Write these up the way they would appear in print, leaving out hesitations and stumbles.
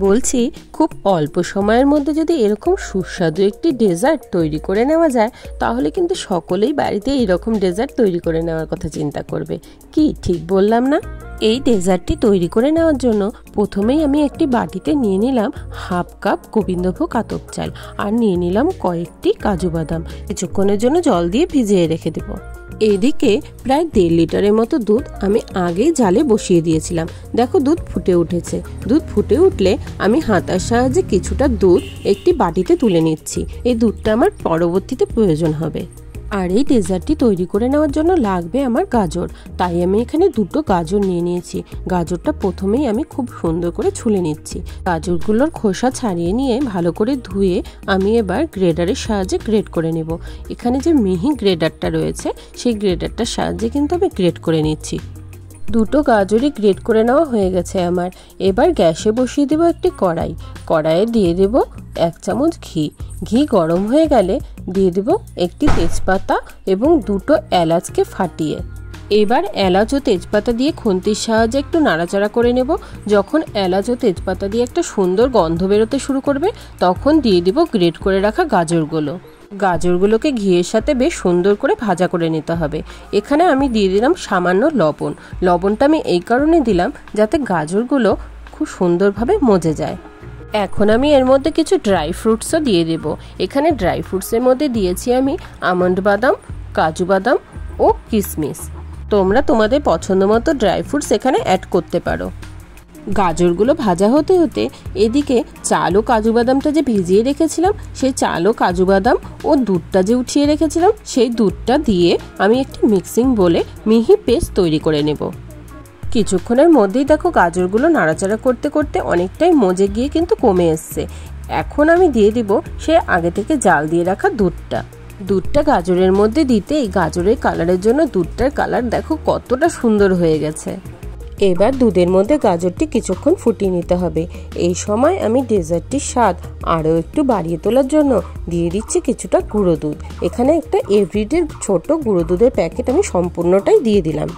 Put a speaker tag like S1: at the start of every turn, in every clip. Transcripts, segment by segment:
S1: বলছি খুব অল্প সময়ের মধ্যে যদি এরকম সুস্বাদু একটি ডেজার্ট তৈরি করে নেওয়া যায় তাহলে কিন্তু সকলেই বাড়িতে এরকম ডেজার্ট তৈরি করে নেওয়ার কথা চিন্তা করবে। কি ঠিক বললাম না? এই ডেজার্টটি তৈরি করে নেওয়ার জন্য প্রথমেই আমি একটি বাটিতে নিয়ে নিলাম হাফ কাপ গোবিন্দভোগ আতপ চাল আর নিয়ে নিলাম কয়েকটি কাজু বাদাম। কিছুক্ষণের জন্য জল দিয়ে ভিজিয়ে রেখে দেব। এদিকে প্রায় 1.5 লিটারের মতো দুধ আমি আগেই জালে বসিয়ে দিয়েছিলাম। দেখো দুধ ফুটে উঠেছে। দুধ ফুটে উঠলে আমি হাতার সাহায্যে কিছুটা দুধ একটি বাটিতে তুলে নিচ্ছি। এই দুধটা আমার পরবর্তীতে প্রয়োজন হবে। আর এই ডেজার্টটি তৈরি করে নেওয়ার জন্য লাগবে আমার গাজর। তাই আমি এখানে 2টো গাজর নিয়ে নিয়েছি। গাজরটা প্রথমেই আমি খুব সুন্দর করে ছুলে নিচ্ছি। গাজরগুলোর খোসা ছাড়িয়ে নিয়ে ভালো করে ধুয়ে আমি এবার গ্রেডারের সাহায্যে গ্রেড করে নেব। এখানে যে মিহি গ্রেডারটা রয়েছে সেই গ্রেডারটার সাহায্যে কিন্তু আমি গ্রেড করে নিচ্ছি। 2টো গাজরই গ্রেড করে নেওয়া হয়ে গেছে আমার। এবার গ্যাসে বসিয়ে দেব একটি কড়াই। কড়াইয়ে দিয়ে দেব 1 চামচ ঘি। ঘি গরম হয়ে গেলে দিয়ে দেব একটি তেজপাতা এবং 2টো এলাচকে ফাটিয়ে। এবার এলাচ ও তেজপাতা দিয়ে খুন্তির সাহায্যে একটু নাড়াচাড়া করে নেব। যখন এলাচ ও তেজপাতা দিয়ে একটা সুন্দর গন্ধ বেরোতে শুরু করবে তখন দিয়ে দেব গ্রেড করে রাখা গাজরগুলো। গাজরগুলোকে ঘিয়ের সাথে বেশ সুন্দর করে ভাজা করে নিতে হবে। এখানে আমি দিয়ে দিলাম সামান্য লবণ। লবণটা আমি এই কারণে দিলাম যাতে গাজরগুলো খুব সুন্দরভাবে মজে যায়। এখন আমি এর মধ্যে কিছু ড্রাই ফ্রুটসও দিয়ে দেব। এখানে ড্রাই ফ্রুটসের মধ্যে দিয়েছি আমি আমন্ড বাদাম, কাজু বাদাম ও কিশমিশ। তোমরা তোমাদের পছন্দ মতো ড্রাই ফ্রুটস এখানে অ্যাড করতে পারো। গাজরগুলো ভাজা হতে হতে এদিকে চাল ও কাজু বাদামটা যে ভিজিয়ে রেখেছিলাম সেই চাল ও কাজু বাদাম ও দুধটা যে উঠিয়ে রেখেছিলাম সেই দুধটা দিয়ে আমি একটি মিক্সিং বলে মিহি পেস্ট তৈরি করে নেব। কিছুক্ষণের মধ্যেই দেখো গাজরগুলো নাড়াচাড়া করতে করতে অনেকটাই মজে গিয়ে কিন্তু কমে এসছে। এখন আমি দিয়ে দিব সে আগে থেকে জাল দিয়ে রাখা দুধটা। দুধটা গাজরের মধ্যে দিতে এই গাজরের কালারের জন্য দুধটার কালার দেখো কতটা সুন্দর হয়ে গেছে। এবার দুধের মধ্যে গাজরটি কিছুক্ষণ ফুটিয়ে নিতে হবে। এই সময় আমি ডেজার্টটির স্বাদ আরও একটু বাড়িয়ে তোলার জন্য দিয়ে দিচ্ছি কিছুটা গুঁড়ো দুধ। এখানে একটা এভরিডে ছোট গুঁড়ো দুধের প্যাকেট আমি সম্পূর্ণটাই দিয়ে দিলাম।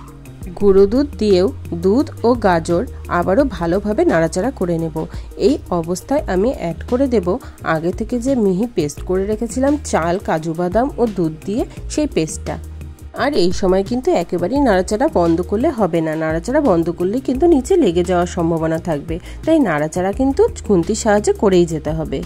S1: গুঁড়ো দুধ দিয়েও দুধ ও গাজর আবারও ভালোভাবে নাড়াচাড়া করে নেব। এই অবস্থায় আমি অ্যাড করে দেব আগে থেকে যে মিহি পেস্ট করে রেখেছিলাম চাল, কাজু বাদাম ও দুধ দিয়ে সেই পেস্টটা। আর এই সময় কিন্তু একেবারেই নাড়াচাড়া বন্ধ করলে হবে না। নাড়াচাড়া বন্ধ করলে কিন্তু নিচে লেগে যাওয়ার সম্ভাবনা থাকবে। তাই নাড়াচাড়া কিন্তু খুন্তির সাহায্যে করেই যেতে হবে।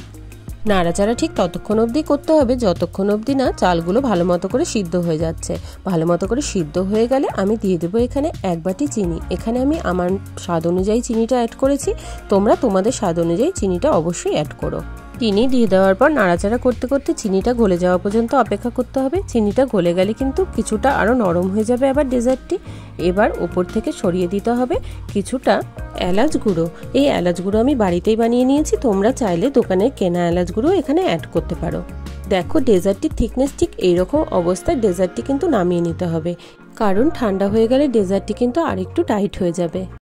S1: নাড়াচাড়া ঠিক ততক্ষণ অবধি করতে হবে যতক্ষণ অবধি না চালগুলো ভালো মতো করে সিদ্ধ হয়ে যাচ্ছে। ভালো মতো করে সিদ্ধ হয়ে গেলে আমি দিয়ে দেবো এখানে 1 বাটি চিনি। এখানে আমি আমার স্বাদ অনুযায়ী চিনিটা অ্যাড করেছি। তোমরা তোমাদের স্বাদ অনুযায়ী চিনিটা অবশ্যই অ্যাড করো। চিনি দিয়ে দেওয়ার পর নাড়াচাড়া করতে করতে চিনিটা গলে যাওয়া পর্যন্ত অপেক্ষা করতে হবে। চিনিটা গলে গেলে কিন্তু কিছুটা আরও নরম হয়ে যাবে আবার ডেজার্টটি। এবার ওপর থেকে ছড়িয়ে দিতে হবে কিছুটা এলাচ গুঁড়ো। এই এলাচ গুঁড়ো আমি বাড়িতেই বানিয়ে নিয়েছি। তোমরা চাইলে দোকানের কেনা এলাচ গুঁড়ো এখানে অ্যাড করতে পারো। দেখো ডেজার্টটির থিকনেস ঠিক এইরকম অবস্থায় ডেজার্টটি কিন্তু নামিয়ে নিতে হবে, কারণ ঠান্ডা হয়ে গেলে ডেজার্টটি কিন্তু আরেকটু টাইট হয়ে যাবে।